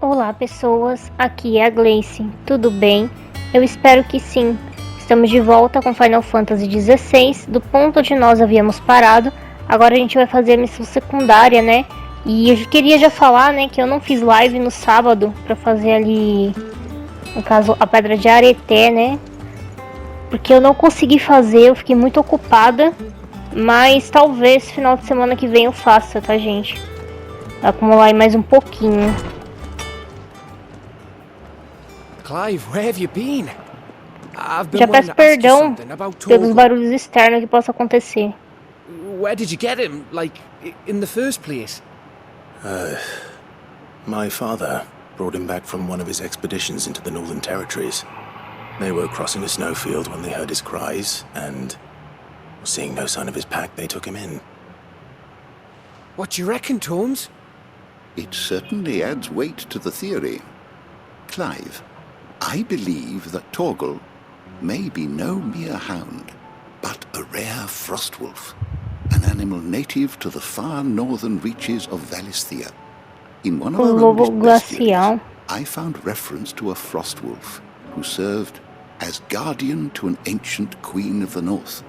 Olá pessoas, aqui é a Gleice, tudo bem? Eu espero que sim. Estamos de volta com Final Fantasy XVI, do ponto onde nós havíamos parado. Agora a gente vai fazer a missão secundária, né? E eu queria já falar, né, que eu não fiz live no sábado pra fazer ali, no caso, a Pedra de Areté, né? Porque eu não consegui fazer, eu fiquei muito ocupada. Mas talvez final de semana que vem eu faça, tá, gente? Vai acumular aí mais um pouquinho. Clive, where have you been? I've been Já wanting peço to ask you perdão something about pelos Torgal. barulhos externos que possam acontecer. Where did you get him? Like, in the first place? My father brought him back from one of his expeditions into the Northern Territories. They were crossing a snowfield when they heard his cries, and seeing no sign of his pack, they took him in. What do you reckon, Tomes? It certainly adds weight to the theory. Clive, I believe that Torgal may be no mere hound, but a rare frostwolf, an animal native to the far northern reaches of Valisthea. In one of our oldest bestiaries, I found reference to a frostwolf who served as guardian to an ancient queen of the north.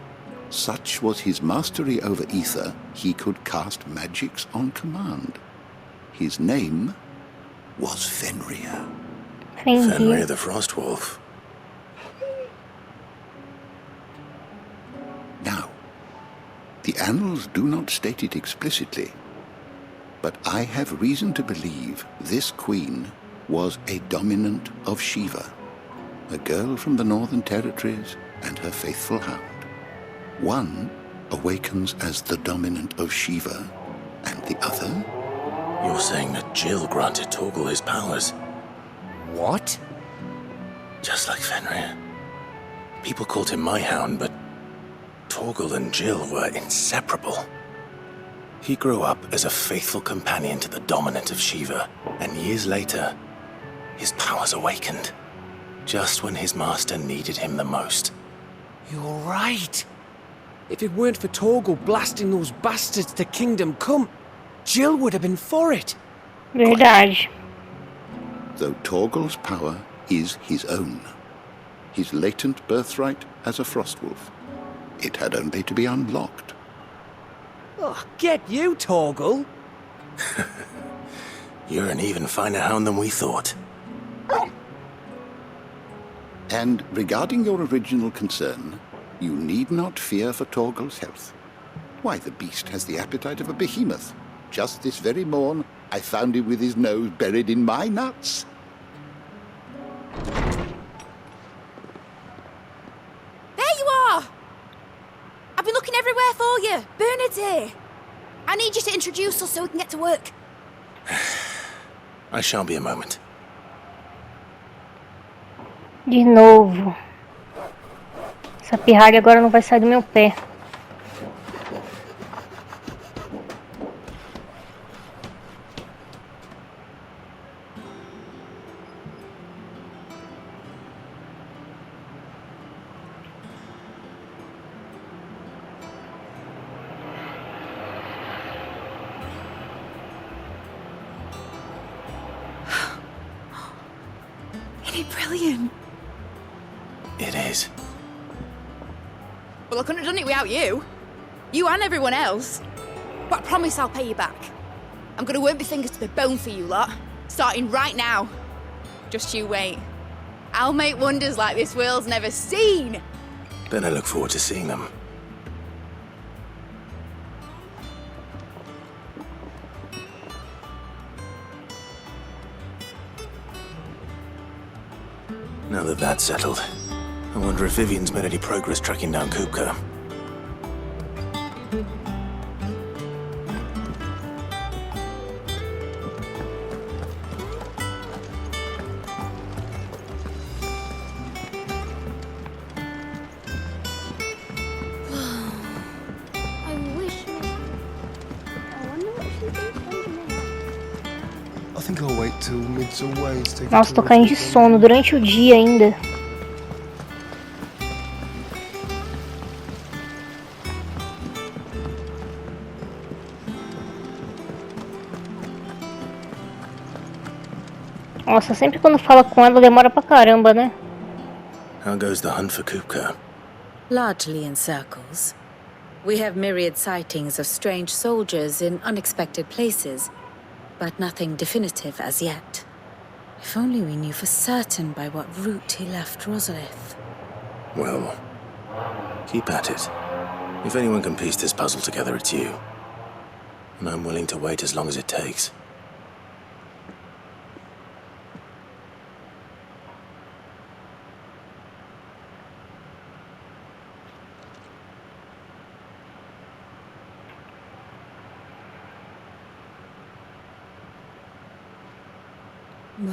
Such was his mastery over ether, he could cast magics on command. His name was Fenrir. Fenrir the Frostwolf. Now, the annals do not state it explicitly, but I have reason to believe this queen was a dominant of Shiva, a girl from the Northern Territories and her faithful hound. One awakens as the dominant of Shiva, and the other? You're saying that Jill granted Torgal his powers? What? Just like Fenrir. People called him my hound, but Torgal and Jill were inseparable. He grew up as a faithful companion to the dominant of Shiva, and years later, his powers awakened, just when his master needed him the most. You're right. If it weren't for Torgal blasting those bastards to Kingdom Come, Jill would have been for it. Verdade. Though Torgal's power is his own, his latent birthright as a frostwolf, it had only to be unlocked. Oh, get you, Torgal. You're an even finer hound than we thought. And regarding your original concern, you need not fear for Torgal's health. Why, the beast has the appetite of a behemoth. Just this very morn, I found him with his nose buried in my nuts. There you are! I've been looking everywhere for you. Bernard's here. I need you to introduce us so we can get to work. I shall be a moment. De novo. Essa pirralha agora não vai sair do meu pé. Isn't it brilliant? It is. Well, I couldn't have done it without you. You and everyone else. But I promise I'll pay you back. I'm gonna work my fingers to the bone for you lot, starting right now. Just you wait. I'll make wonders like this world's never seen. Then I look forward to seeing them. Now that that's settled, I wonder if Vivian's made any progress tracking down Kupka. I wonder what she's thinking. I think I'll wait till mid's away to take Nossa, tô caindo de sono durante o dia ainda. Nossa, sempre quando fala com ela demora pra caramba, né? How goes the hunt for Kupka? Largely in circles. We have myriad sightings of strange soldiers in unexpected places, but nothing definitive as yet. If only we knew for certain by what route he left Rosalith. Well, keep at it. If anyone can piece this puzzle together, it's you. And I'm willing to wait as long as it takes.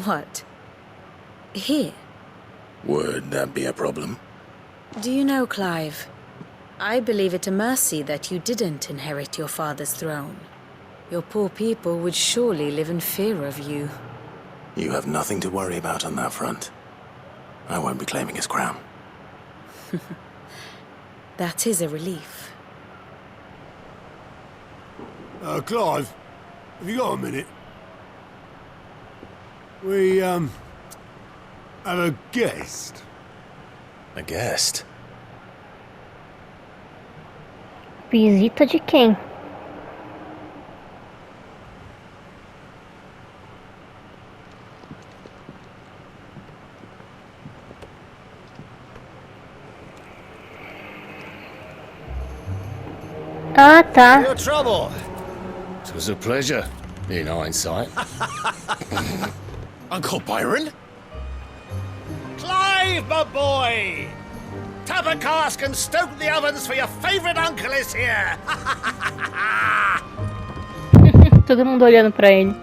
What? Here? Would that be a problem? Do you know, Clive? I believe it a mercy that you didn't inherit your father's throne. Your poor people would surely live in fear of you. You have nothing to worry about on that front. I won't be claiming his crown. That is a relief. Clive, have you got a minute? We, have a guest. A guest? Visita de quem? Ah, tá. Your trouble. It was a pleasure, in hindsight. Uncle Byron? Clive, my boy! Tap a cask and stoke the ovens for your favourite uncle is here! Todo mundo olhando pra ele.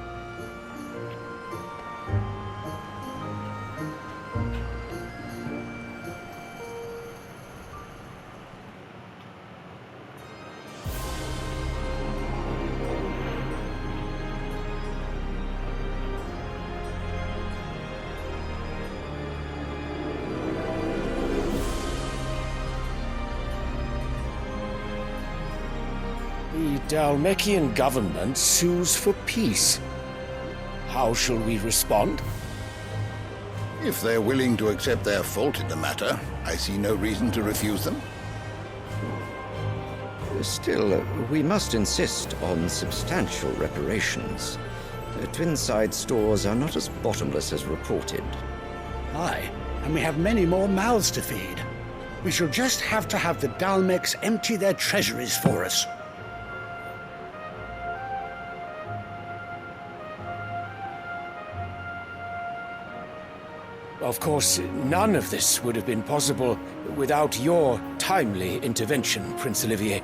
The Dalmekian government sues for peace. How shall we respond? If they're willing to accept their fault in the matter, I see no reason to refuse them. Still, we must insist on substantial reparations. Twinside stores are not as bottomless as reported. Aye, and we have many more mouths to feed. We shall just have to have the Dalmecs empty their treasuries for us. Of course, none of this would have been possible without your timely intervention, Prince Olivier.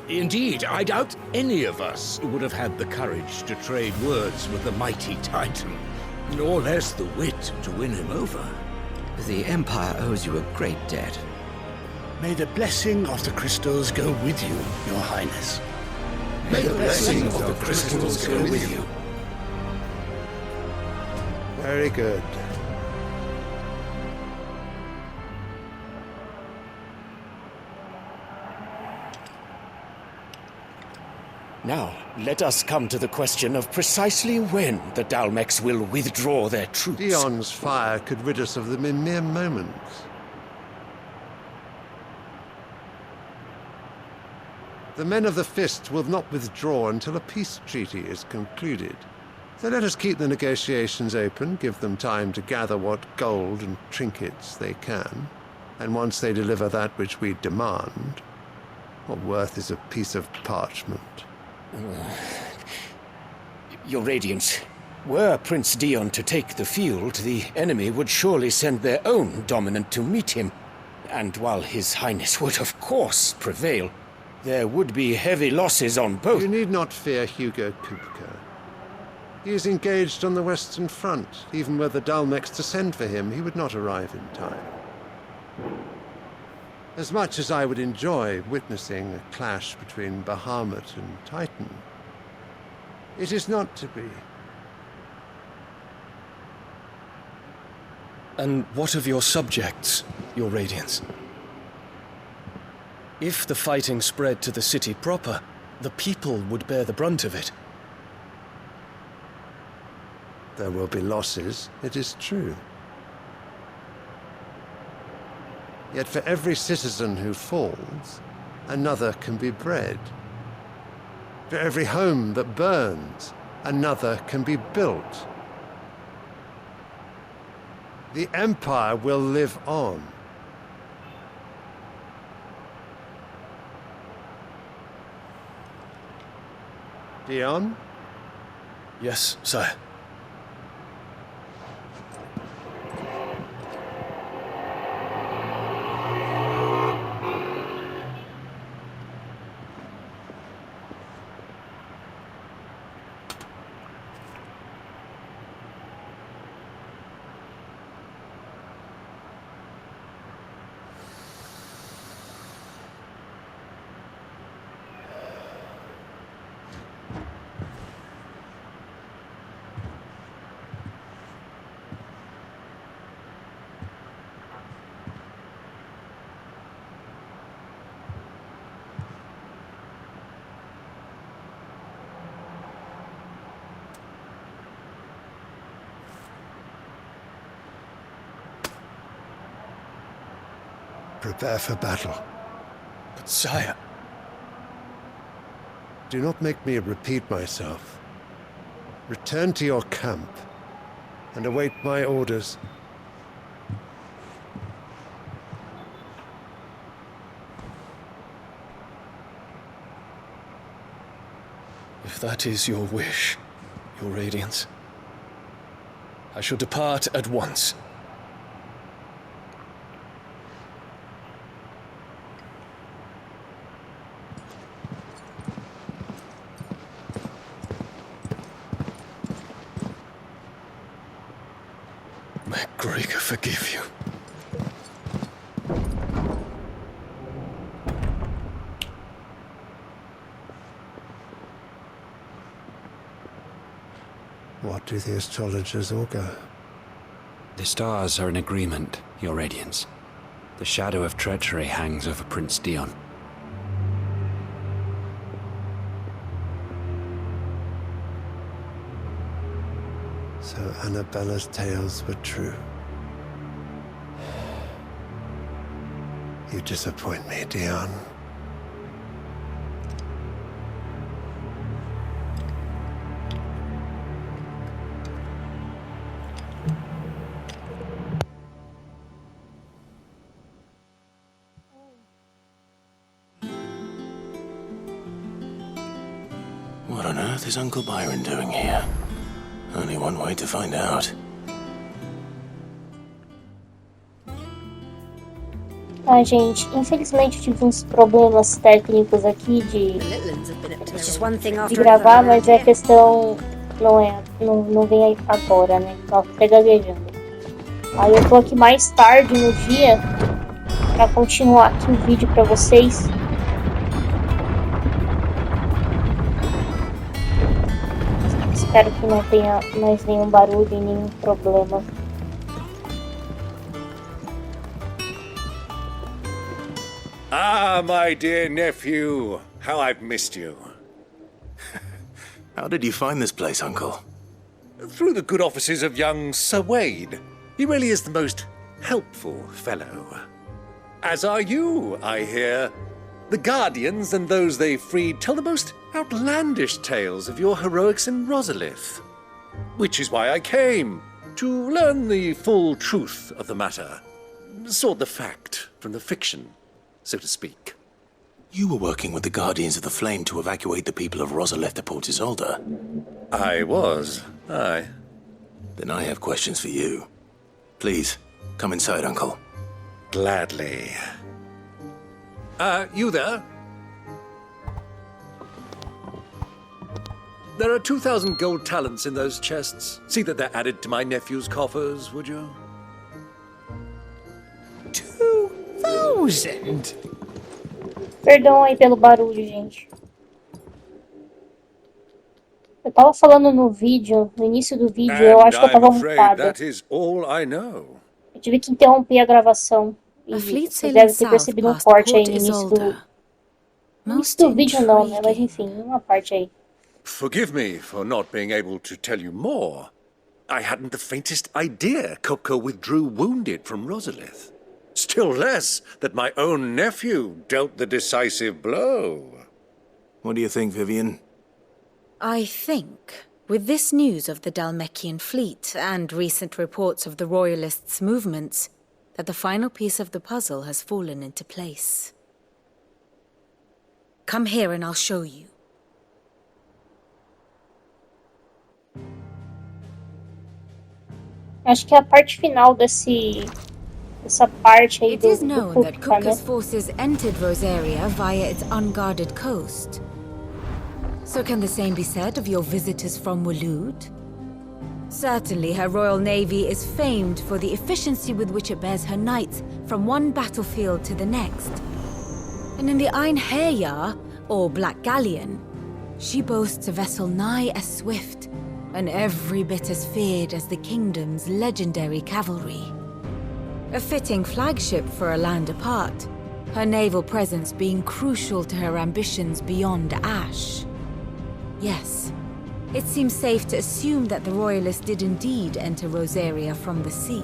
Indeed, I doubt any of us would have had the courage to trade words with the mighty Titan, nor less the wit to win him over. The Empire owes you a great debt. May the blessing of the crystals go with you, Your Highness. May the blessing of the crystals go with you. Very good. Now, let us come to the question of precisely when the Dalmecs will withdraw their troops. Dion's fire could rid us of them in mere moments. The men of the Fist will not withdraw until a peace treaty is concluded. So let us keep the negotiations open, give them time to gather what gold and trinkets they can, and once they deliver that which we demand, what worth is a piece of parchment? Your Radiance, were Prince Dion to take the field, the enemy would surely send their own dominant to meet him. And while His Highness would of course prevail, there would be heavy losses on both. You need not fear Hugo Kupka. He is engaged on the Western Front. Even were the Dalmecs to send for him, he would not arrive in time. As much as I would enjoy witnessing a clash between Bahamut and Titan, it is not to be. And what of your subjects, Your Radiance? If the fighting spread to the city proper, the people would bear the brunt of it. There will be losses, it is true. Yet for every citizen who falls, another can be bred. For every home that burns, another can be built. The Empire will live on. Dion? Yes, sire. Prepare for battle. But sire... Do not make me repeat myself. Return to your camp and await my orders. If that is your wish, your Radiance, I shall depart at once. May Gregor forgive you. What do the astrologers augur? The stars are in agreement, Your Radiance. The shadow of treachery hangs over Prince Dion. So Annabella's tales were true. You disappoint me, Dion. What on earth is Uncle Byron doing here? Only one way to find out. Ah, gente, infelizmente eu tive uns problemas técnicos aqui de gravar, mas a questão não vem aí agora, né? Tô até gaguejando. Aí eu tô aqui mais tarde no dia pra continuar aqui o vídeo pra vocês. Espero que não tenha mais nenhum barulho e nenhum problema. Ah, my dear nephew, how I've missed you. How did you find this place, Uncle? Through the good offices of young Sir Wade. He really is the most helpful fellow. As are you, I hear. The Guardians and those they freed tell the most outlandish tales of your heroics in Rosalith. Which is why I came, to learn the full truth of the matter. Sort the fact from the fiction, so to speak. You were working with the Guardians of the Flame to evacuate the people of Rosalith to Port Isolde. I was, aye. Then I have questions for you. Please, come inside, Uncle. Gladly. You there? There are 2,000 gold talents in those chests. See that they're added to my nephew's coffers, would you? 2,000? Perdão aí pelo barulho, gente. Eu tava falando no vídeo, no início do vídeo, eu acho que eu tava mutada. Eu tive que interromper a gravação. E vocês devem ter percebido um corte aí no início do vídeo não, né? Mas enfim, uma parte aí. Forgive me for not being able to tell you more, I hadn't the faintest idea Kupka withdrew wounded from Rosalith. Still less that my own nephew dealt the decisive blow. What do you think, Vivian? I think, with this news of the Dhalmekian fleet and recent reports of the Royalists' movements, that the final piece of the puzzle has fallen into place. Come here and I'll show you. Acho que é a parte final dessa parte aí It do is known that Kupka, né? Kupka's forces entered Rosaria via its unguarded coast. So can the same be said of your visitors from Waloed? Certainly her royal navy is famed for the efficiency with which it bears her knights from one battlefield to the next. And in the Einherjar, or Black Galleon, she boasts a vessel nigh as swift and every bit as feared as the kingdom's legendary cavalry. A fitting flagship for a land apart, her naval presence being crucial to her ambitions beyond Ash. Yes, it seems safe to assume that the Royalists did indeed enter Rosaria from the sea.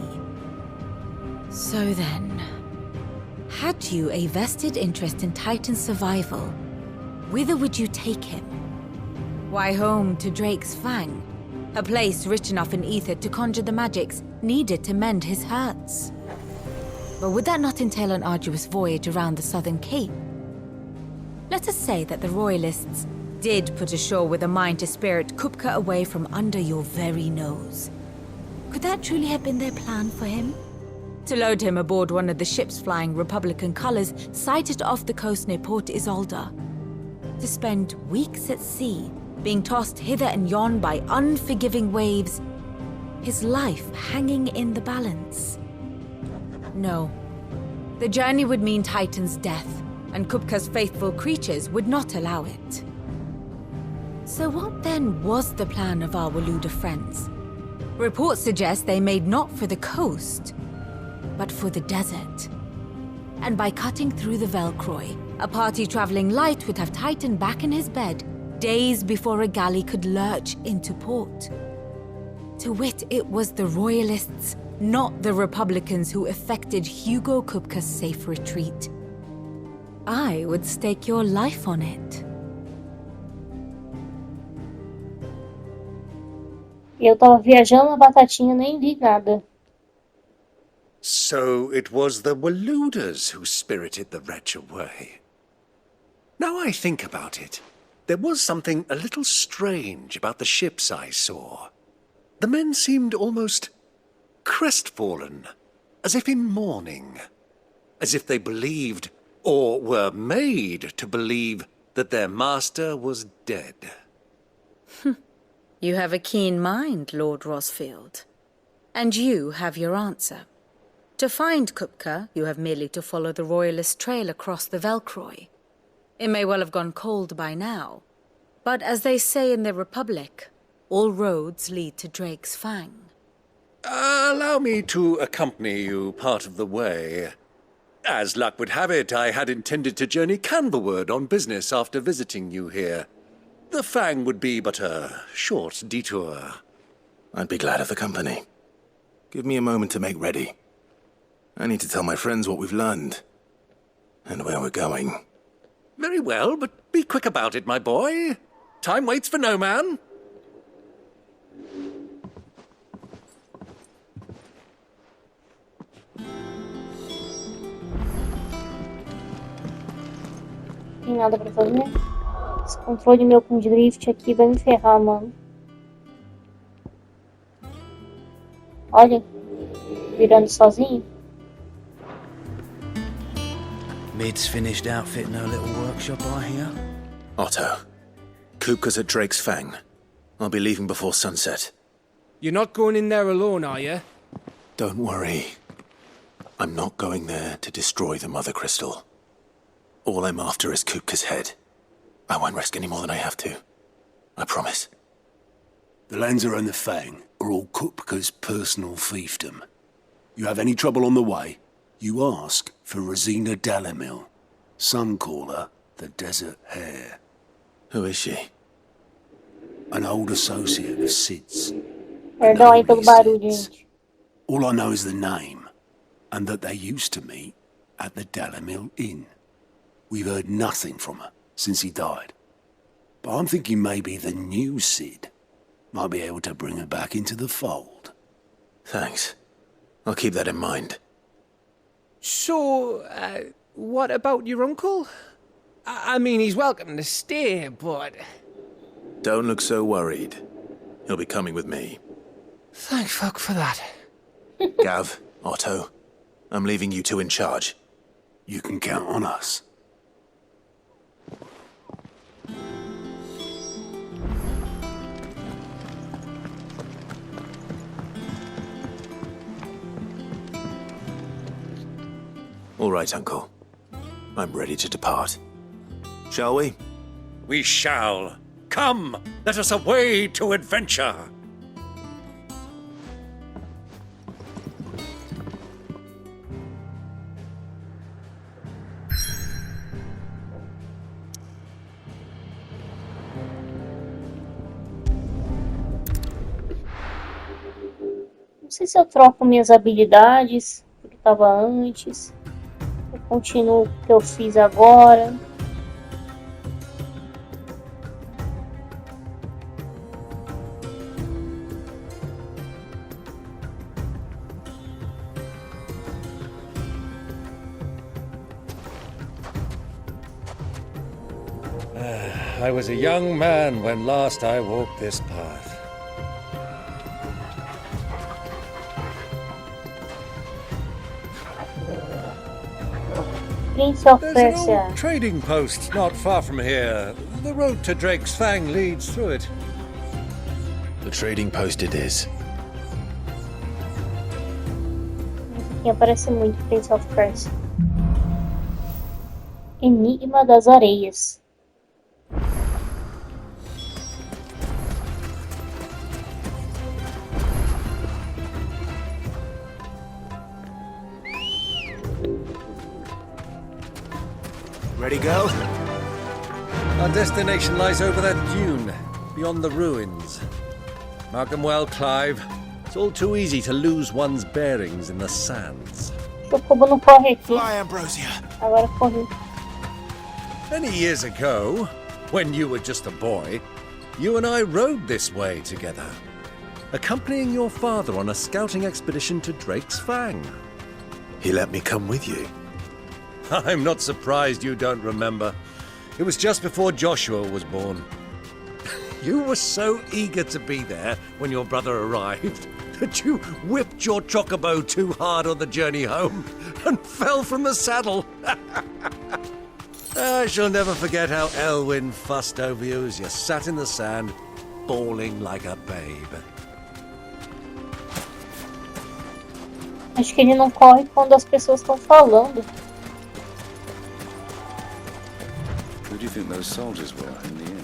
So then, had you a vested interest in Titan's survival, whither would you take him? Why, home to Drake's Fang, a place rich enough in ether to conjure the magics needed to mend his hurts. But would that not entail an arduous voyage around the southern cape? Let us say that the Royalists did put ashore with a mind to spirit Kupka away from under your very nose. Could that truly have been their plan for him? To load him aboard one of the ships flying Republican colors sighted off the coast near Port Isolde? To spend weeks at sea, being tossed hither and yon by unforgiving waves, his life hanging in the balance? No. The journey would mean Titan's death, and Kupka's faithful creatures would not allow it. So what then was the plan of our Waluda friends? Reports suggest they made not for the coast, but for the desert. And by cutting through the Velcroy, a party traveling light would have Titan back in his bed days before a galley could lurch into port. To wit, it was the Royalists, not the Republicans, who effected Hugo Kupka's safe retreat. I would stake your life on it. Eu tava viajando na batatinha, nem li nada. So it was the Waludas who spirited the wretch away. Now I think about it, there was something a little strange about the ships I saw. The men seemed almost crestfallen, as if in mourning, as if they believed, or were made to believe, that their master was dead. You have a keen mind, Lord Rosfield. And you have your answer. To find Kupka, you have merely to follow the Royalist trail across the Velcroy. It may well have gone cold by now, but as they say in the Republic, all roads lead to Drake's Fang. Allow me to accompany you part of the way. As luck would have it, I had intended to journey Canberward on business after visiting you here. The Fang would be but a short detour. I'd be glad of the company. Give me a moment to make ready. I need to tell my friends what we've learned, and where we're going. Very well, but be quick about it, my boy. Time waits for no man. Tem nada pra fazer? Esse controle meu com drift aqui vai me ferrar, mano. Olha, virando sozinho. Mid's finished outfitting her little workshop, I hear. Otto, Kupka's at Drake's Fang. I'll be leaving before sunset. You're not going in there alone, are you? Don't worry. I'm not going there to destroy the Mother Crystal. All I'm after is Kupka's head. I won't risk any more than I have to. I promise. The Lanza and the Fang are all Kupka's personal fiefdom. You have any trouble on the way, you ask for Rosina Dalamil. Some call her the Desert Hare. Who is she? An old associate of Sid's. Perdão aí pelo barulho, gente. All I know is the name, and that they used to meet at the Delamil Inn. We've heard nothing from her since he died. But I'm thinking maybe the new Sid might be able to bring her back into the fold. Thanks. I'll keep that in mind. So, what about your uncle? I mean, he's welcome to stay, but... Don't look so worried. He'll be coming with me. Thank fuck for that. Gav, Otto, I'm leaving you two in charge. You can count on us. All right, Uncle. I'm ready to depart. Shall we? We shall. Come, let us away to adventure. Não sei se eu troco minhas habilidades, porque estava antes. Eu continuo o que eu fiz agora. I was a young man when last I walked this path. Prince of There's an Persia. old trading post not far from here. The road to Drake's Fang leads through it. The trading post it is. Aqui aparece muito Prince of Persia. Enigma das Areias. Ready, go? Our destination lies over that dune, beyond the ruins. Mark 'em well, Clive. It's all too easy to lose one's bearings in the sands. O cubo não corre aqui. Fly, Ambrosia. Agora corre. Many years ago, when you were just a boy, you and I rode this way together, accompanying your father on a scouting expedition to Drake's Fang. He let me come with you. I'm not surprised you don't remember. It was just before Joshua was born. You were so eager to be there when your brother arrived that you whipped your chocobo too hard on the journey home and fell from the saddle. I shall never forget how Elwyn fussed over you as you sat in the sand, bawling like a babe. Acho que ele não corre quando as pessoas estão falando. Who do you think those soldiers were in the inn?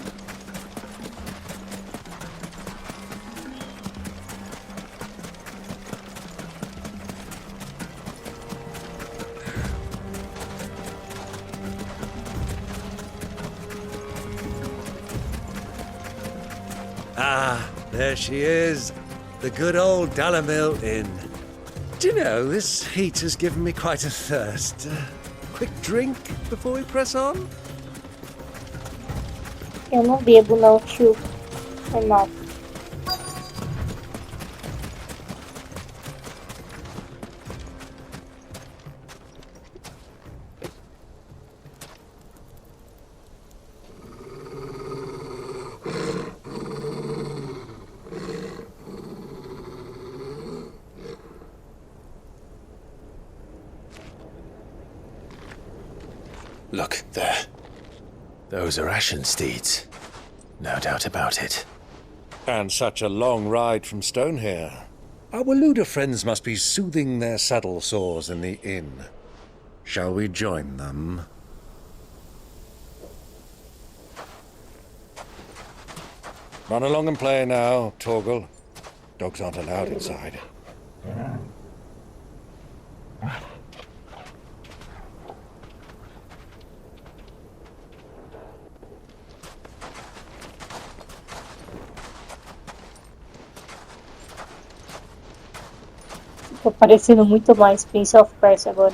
Ah, there she is. The good old Dalamil Inn. Do you know, this heat has given me quite a thirst. Quick drink before we press on? Eu não bebo não, tio. Foi mal. Look, there. Those are Ashen steeds. No doubt about it. And such a long ride from Stonehere. Our Luda friends must be soothing their saddle sores in the inn. Shall we join them? Run along and play now, Torgal. Dogs aren't allowed inside. Tô parecendo muito mais Prince of Persia agora.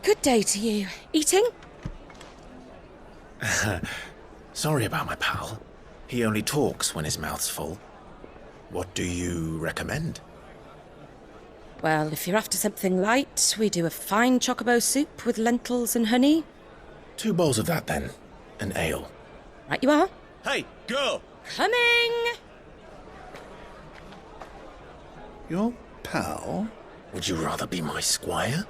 Good day to you. Eating? Sorry about my pal. He only talks when his mouth's full. What do you recommend? Well, if you're after something light, we do a fine chocobo soup with lentils and honey. 2 bowls of that, then. An ale. Right you are. Hey, girl! Coming! Your pal? Would you rather be my squire?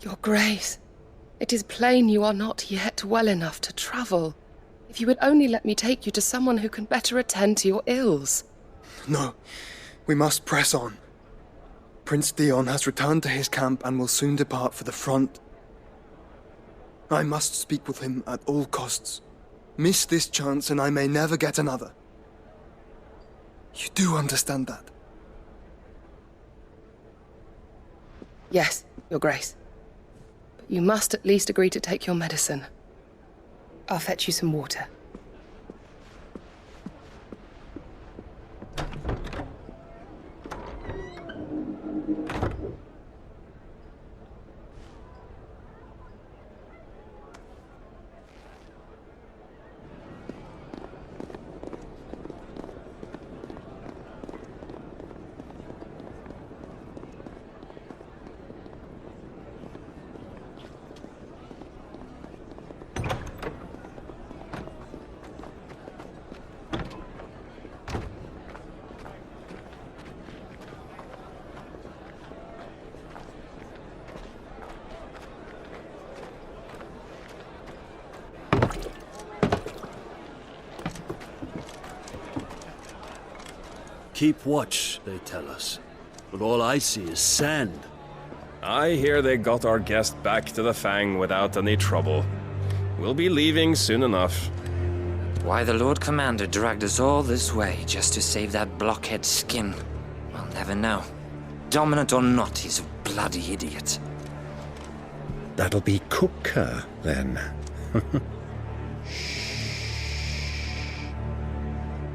Your Grace, it is plain you are not yet well enough to travel. If you would only let me take you to someone who can better attend to your ills. No, we must press on. Prince Dion has returned to his camp and will soon depart for the front. I must speak with him at all costs. Miss this chance and I may never get another. You do understand that? Yes, Your Grace. But you must at least agree to take your medicine. I'll fetch you some water. Keep watch, they tell us. But all I see is sand. I hear they got our guest back to the Fang without any trouble. We'll be leaving soon enough. Why the Lord Commander dragged us all this way just to save that blockhead skin, we'll never know. Dominant or not, he's a bloody idiot. That'll be Cooker, then.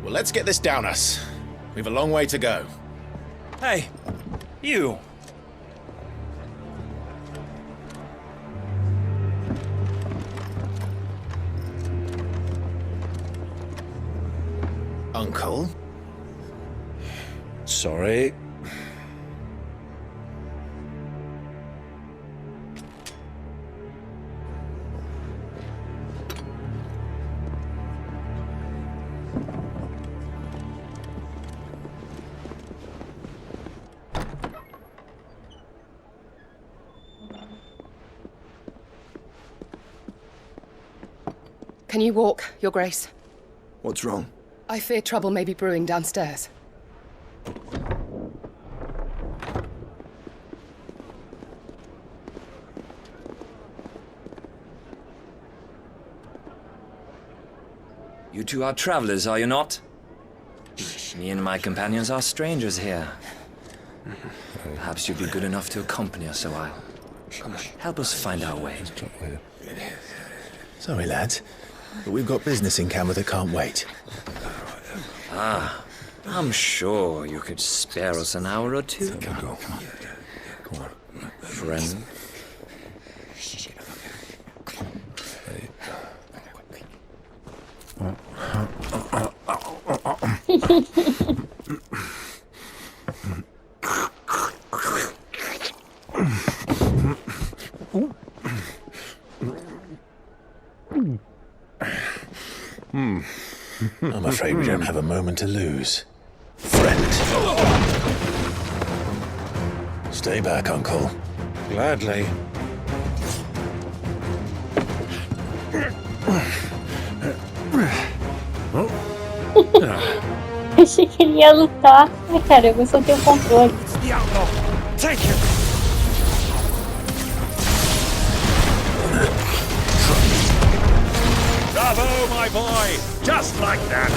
Well, let's get this down us. We've a long way to go. Hey, you! Uncle? Sorry. Can you walk, Your Grace? What's wrong? I fear trouble may be brewing downstairs. You two are travelers, are you not? Me and my companions are strangers here. Perhaps you'd be good enough to accompany us a while. Help us find our way. Sorry, lads. but we've got business in camera that can't wait. Ah, I'm sure you could spare us an hour or two. Come on. Friend. I'm afraid we don't have a moment to lose. Friend. Stay back, Uncle. Gladly. Achei que ele ia lutar. Ai, caramba, eu só tenho controle. Take it! Bravo, my boy! Just like that!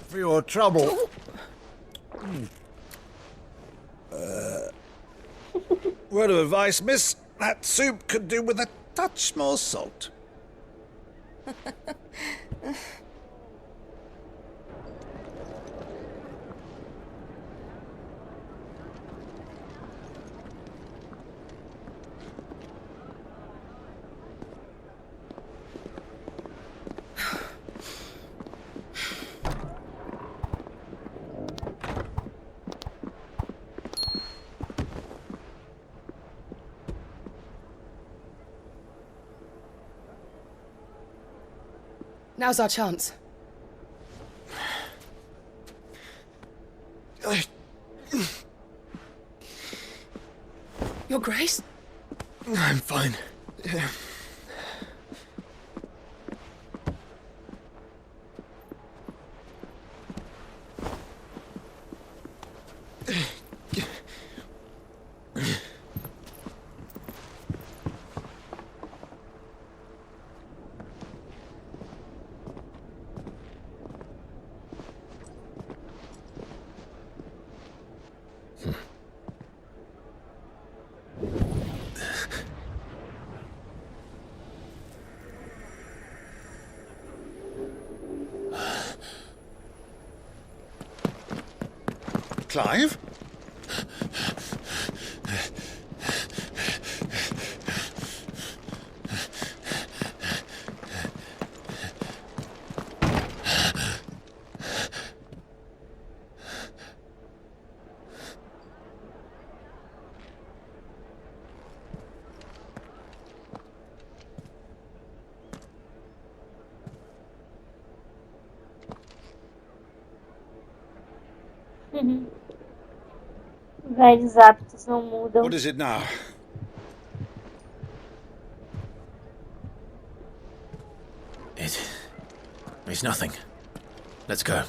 For your trouble. Word of advice, miss. That soup could do with a touch more salt. Now's our chance. Your Grace? I'm fine. Clive? Velhos hábitos não mudam. What is it now? It's nothing. Let's go.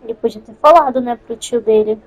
Ele podia ter falado, né, pro tio dele.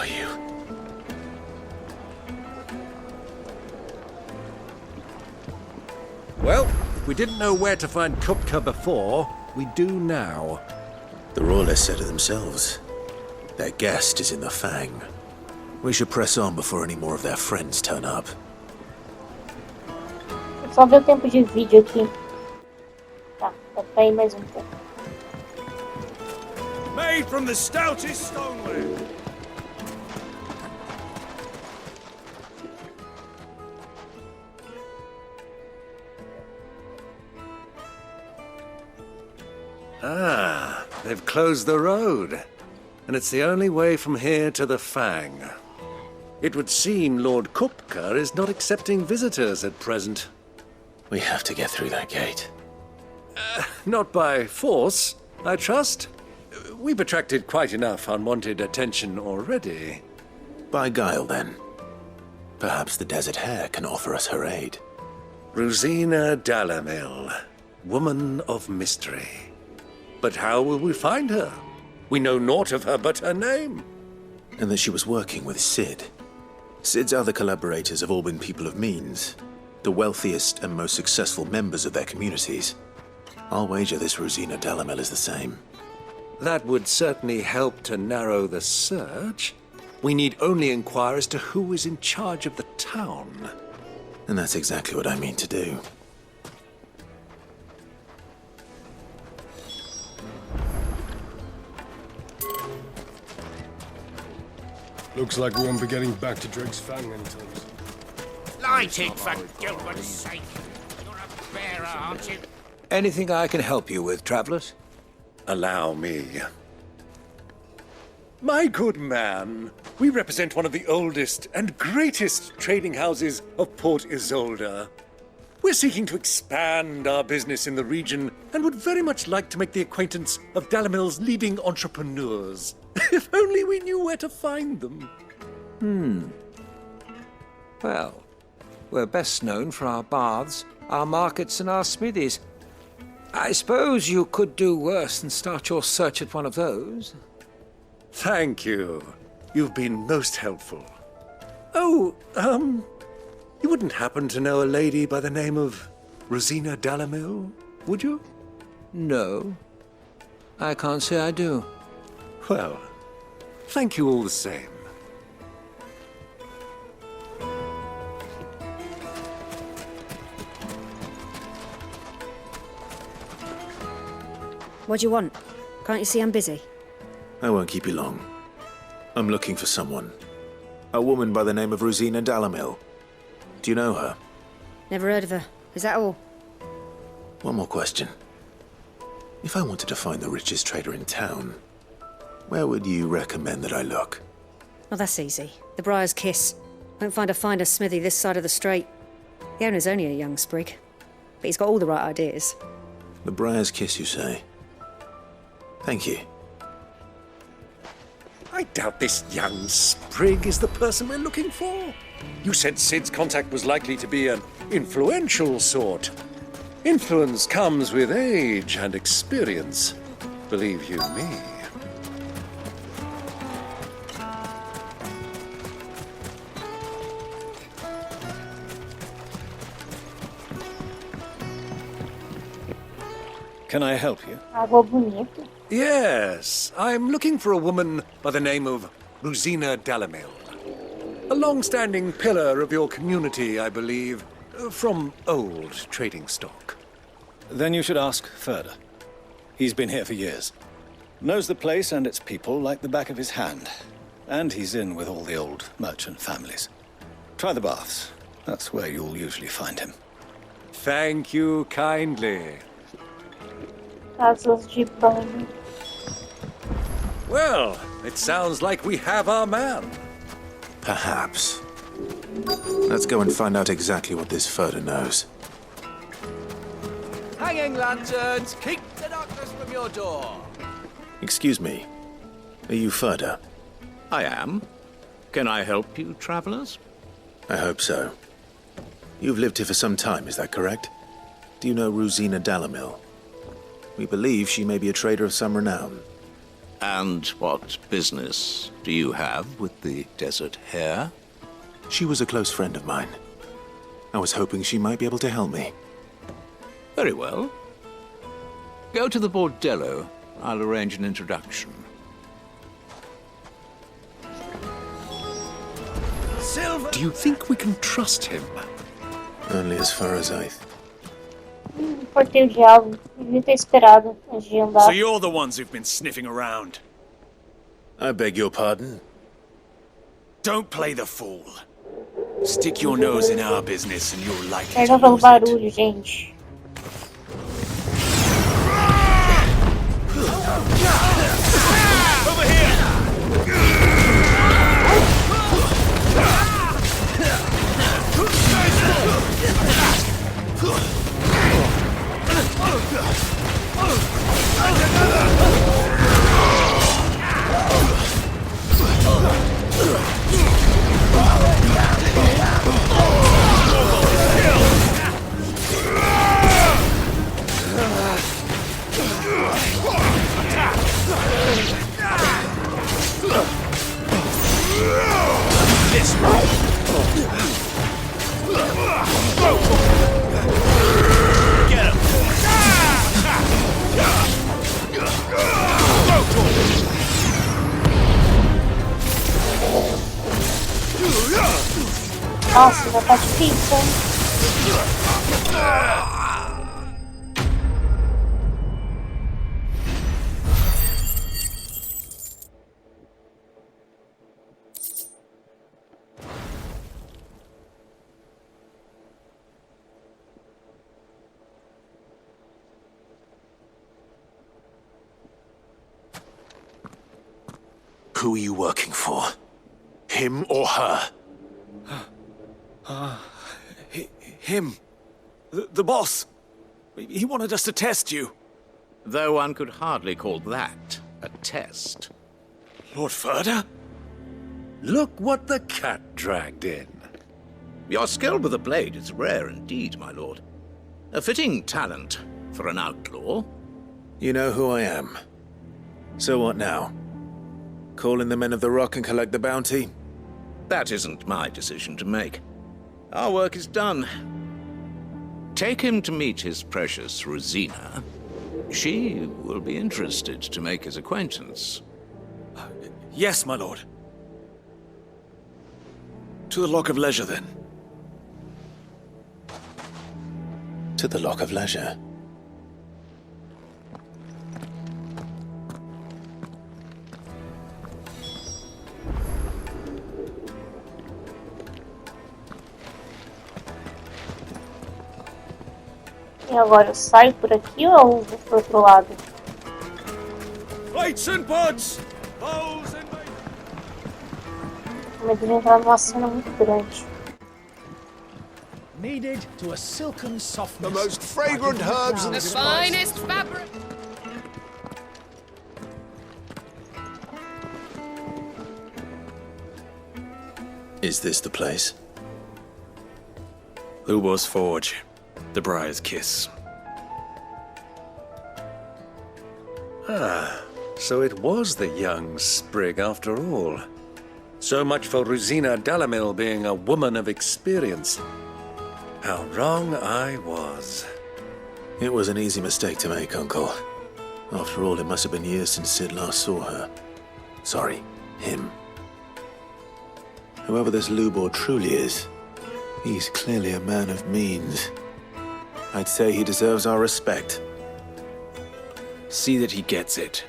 are you? Well, if we didn't know where to find Kupka before, we do now. The Royalists said it themselves. Their guest is in the Fang. We should press on before any more of their friends turn up. Só ver o tempo de vídeo aqui. Tá, dá pra ir mais um pouco. Made from the stoutest stoneware. Ah, they've closed the road. And it's the only way from here to the Fang. It would seem Lord Kupka is not accepting visitors at present. We have to get through that gate. Not by force, I trust. We've attracted quite enough unwanted attention already. By guile, then. Perhaps the Desert Hare can offer us her aid. Rosina Dalamil, woman of mystery. But how will we find her? We know naught of her but her name. And that she was working with Sid. Sid's other collaborators have all been people of means, the wealthiest and most successful members of their communities. I'll wager this Rosina Dalamil is the same. That would certainly help to narrow the search. We need only inquire as to who is in charge of the town. And that's exactly what I mean to do. Looks like we won't be getting back to Drake's Fang anytime soon. Light it, for Gilbert's sake. You're a bearer, aren't you? Anything I can help you with, travelers? Allow me. My good man, we represent one of the oldest and greatest trading houses of Port Isolde. We're seeking to expand our business in the region and would very much like to make the acquaintance of Dalamil's leading entrepreneurs. If only we knew where to find them. Well, we're best known for our baths, our markets, and our smithies. I suppose you could do worse than start your search at one of those. Thank you. You've been most helpful. Oh, you wouldn't happen to know a lady by the name of Rosina Dalamil, would you? No. I can't say I do. Well, thank you all the same. What do you want? Can't you see I'm busy? I won't keep you long. I'm looking for someone. A woman by the name of Rosina Dalamil. Do you know her? Never heard of her. Is that all? One more question. If I wanted to find the richest trader in town, where would you recommend that I look? Well, that's easy. The Briar's Kiss. Won't find a finer smithy this side of the strait. The owner's only a young sprig, but he's got all the right ideas. The Briar's Kiss, you say? Thank you. I doubt this young sprig is the person we're looking for. You said Sid's contact was likely to be an influential sort. Influence comes with age and experience, believe you me. Can I help you? Água bonita. Yes, I'm looking for a woman by the name of Rosina Dalamil. A long-standing pillar of your community, I believe, from old trading stock. Then you should ask Ferda. He's been here for years. Knows the place and its people like the back of his hand. And he's in with all the old merchant families. Try the baths. That's where you'll usually find him. Thank you kindly. Casas de banho. Well, it sounds like we have our man. Perhaps. Let's go and find out exactly what this Ferda knows. Hanging lanterns, keep the darkness from your door. Excuse me. Are you Ferda? I am. Can I help you, travelers? I hope so. You've lived here for some time, is that correct? Do you know Rosina Dalamil? We believe she may be a trader of some renown. And what business do you have with the desert hare? She was a close friend of mine. I was hoping she might be able to help me. Very well. Go to the bordello. I'll arrange an introduction. Do you think we can trust him? Only as far as I... Cortei o diálogo. Devia ter esperado antes de andar. So you're the ones who've been sniffing around. I beg your pardon? Don't play the fool. Stick your nose in our business and you're likely to Perdão pelo lose it. barulho, gente. Over here! This way. Get him. Nossa, já tá difícil, hein? Who are you working for? Him or her? Him. The boss. He wanted us to test you. Though one could hardly call that a test. Lord Ferda? Look what the cat dragged in. Your skill with the blade is rare indeed, my lord. A fitting talent for an outlaw. You know who I am. So what now? Call in the Men of the Rock and collect the bounty? That isn't my decision to make. Our work is done. Take him to meet his precious Rosina. She will be interested to make his acquaintance. Yes, my lord. To the Lock of Leisure, then. To the Lock of Leisure. E agora eu saio por aqui ou eu vou pro outro lado? Lights and pods! Bows and... Eu devia entrar numa cena muito grande. Kneaded to a silken softness. The most fragrant herbs and The finest fabric. Is this the place? Lubor's Forge. The Briar's Kiss. Ah, so it was the young sprig after all. So much for Rosina Dalamil being a woman of experience. How wrong I was. It was an easy mistake to make, Uncle. After all, it must have been years since Sid last saw her. Sorry, him. Whoever this Lubor truly is, he's clearly a man of means. I'd say he deserves our respect. See that he gets it.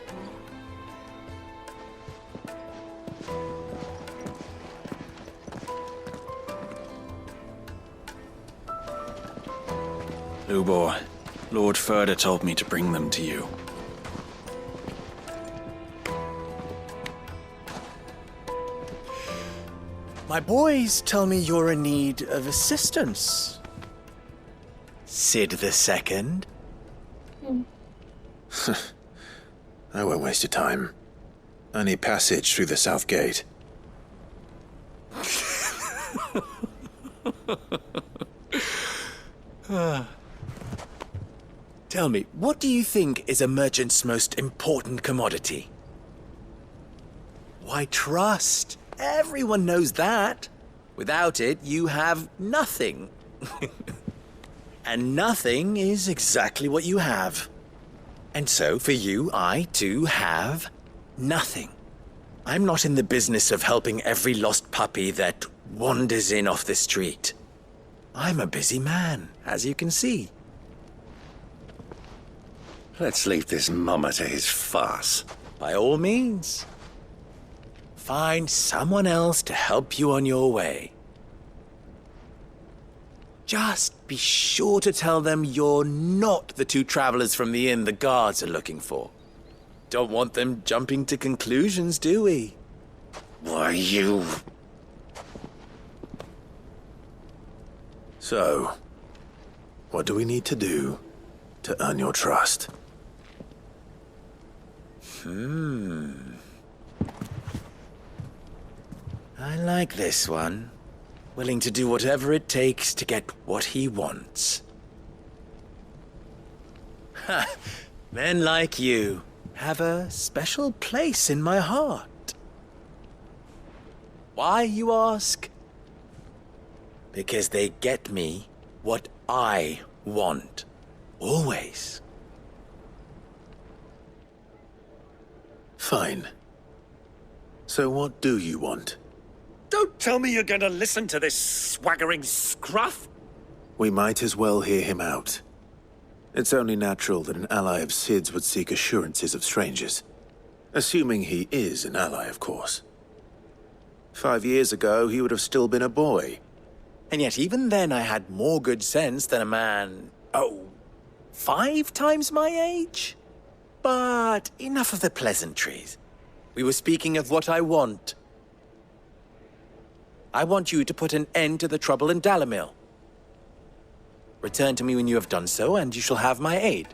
Lubor, Lord Ferda told me to bring them to you. My boys tell me you're in need of assistance. Sid the Second? I won't waste your time. I need passage through the south gate. Tell me, what do you think is a merchant's most important commodity? Why, trust. Everyone knows that. Without it, you have nothing. And nothing is exactly what you have. And so, for you, I, too, have nothing. I'm not in the business of helping every lost puppy that wanders in off the street. I'm a busy man, as you can see. Let's leave this mummer to his farce. By all means. Find someone else to help you on your way. Just be sure to tell them you're not the two travelers from the inn the guards are looking for. Don't want them jumping to conclusions, do we? Why, you... So, what do we need to do to earn your trust? I like this one. Willing to do whatever it takes to get what he wants. Ha! Men like you have a special place in my heart. Why, you ask? Because they get me what I want. Always. Fine. So what do you want? Don't tell me you're going to listen to this swaggering scruff! We might as well hear him out. It's only natural that an ally of Sid's would seek assurances of strangers. Assuming he is an ally, of course. 5 years ago, he would have still been a boy. And yet even then I had more good sense than a man, 5 times my age? But enough of the pleasantries. We were speaking of what I want. I want you to put an end to the trouble in Dalimil. Return to me when you have done so, and you shall have my aid.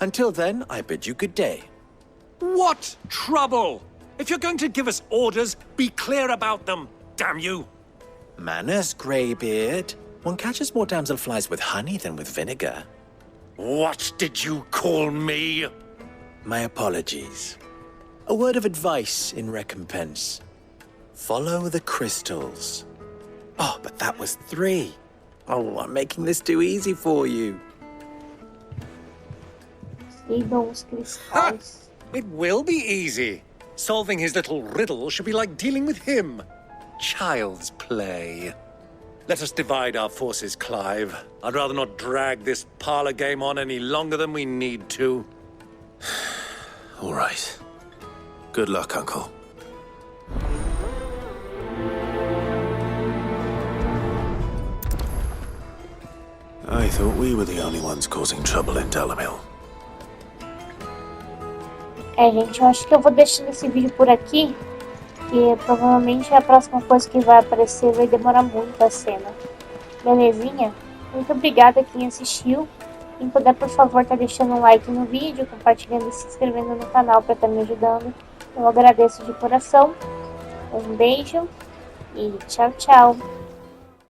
Until then, I bid you good day. What trouble? If you're going to give us orders, be clear about them, damn you! Manners, Greybeard. One catches more damselflies with honey than with vinegar. What did you call me? My apologies. A word of advice in recompense. Follow the crystals. Oh, but that was 3. Oh, I'm making this too easy for you. Sigam os cristais. It will be easy. Solving his little riddle should be like dealing with him. Child's play. Let us divide our forces, Clive. I'd rather not drag this parlor game on any longer than we need to. All right. Good luck, Uncle. I thought we were the only ones causing trouble in Dalimil. Gente, eu acho que eu vou deixando esse vídeo por aqui. E provavelmente a próxima coisa que vai aparecer vai demorar muito a cena. Belezinha? Muito obrigada a quem assistiu. Quem puder, por favor, tá deixando um like no vídeo, compartilhando e se inscrevendo no canal para estar me ajudando. Eu agradeço de coração. Um beijo e tchau, tchau.